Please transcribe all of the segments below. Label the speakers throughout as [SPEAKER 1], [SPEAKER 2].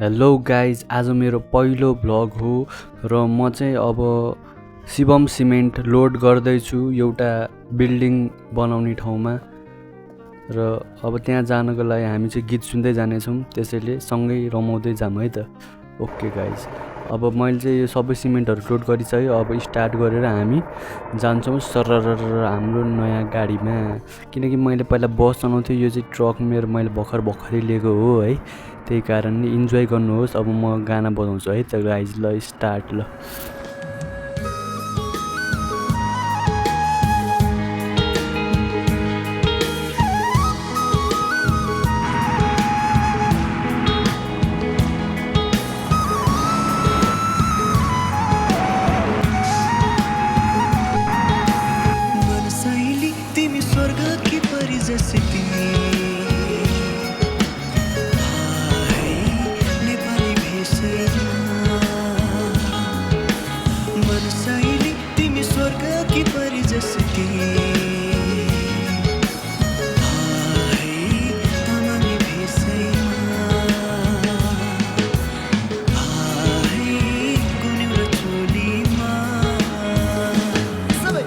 [SPEAKER 1] Hello guys, आज मेरो पहिलो भ्लग हो र म चाहिँ अब शिवम सिमेन्ट लोड गर्दैछु एउटा बिल्डिङ बनाउने ठाउँमा र अब त्यहाँ जानको लागि हामी चाहिँ गीत सुन्दै जानेछौँ। त्यसैले सँगै रमाउँदै जाऊँ है त। ओके गाइज, अब मैले चाहिँ यो सबै सिमेन्टहरू लोड गरिसकेँ। अब स्टार्ट गरेर हामी जान्छौँ सरर हाम्रो नयाँ गाडीमा। किनकि मैले पहिला बस चलाउँथेँ, यो चाहिँ ट्रक मैले भर्खरै लिएको हो है। त्यही कारणले इन्जोय गर्नुहोस्। अब म गाना बजाउँछु है त गाइज। ल स्टार्ट। ल
[SPEAKER 2] तिमी स्वर्ग की परी जैसी तिमी नेपाली भेषमा मनशैली तिमी स्वर्ग की परी जैसी तिमी तामाङी भेषमा गुन्यु र चोलीमा सबै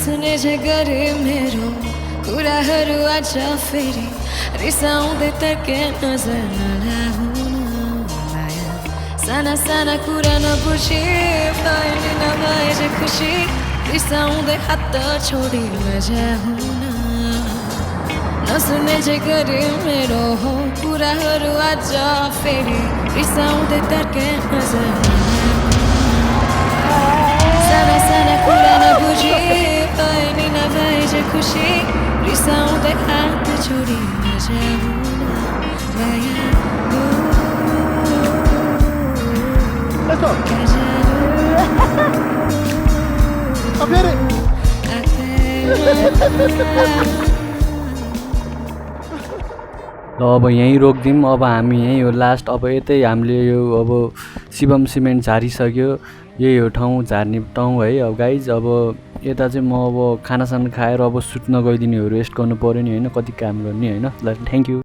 [SPEAKER 3] सुने जे गरे मेरो कुराहरू आज फेरि रिसाउँदै तर्के नजर नलाउन माया साना साना कुरा नबुझी पाइने नभए जे खुसी रिसाउँदै हात छोडी नजाउन नसुने जे गरे मेरो हो कुराहरू आज फेरि रिसाउँदै तर्के नजर साना साना कुरा नबुझी पाइने नभए जे खुसी रिसाउँदै हात छोडी नजाउन माया
[SPEAKER 1] ल अब यहीँ रोकिदिउँ अब हामी यहीँ हो लास्ट अब यतै हामीले यो अब शिवम सिमेन्ट झारिसक्यो यही हो ठाउँ झार्ने ठाउँ है अब गाइज अब यता चाहिँ म अब खानासाना खाएर अब सुत्न गइदिने हो रेस्ट गर्नु पऱ्यो नि होइन कति काम गर्ने होइन ल थ्याङ्क यू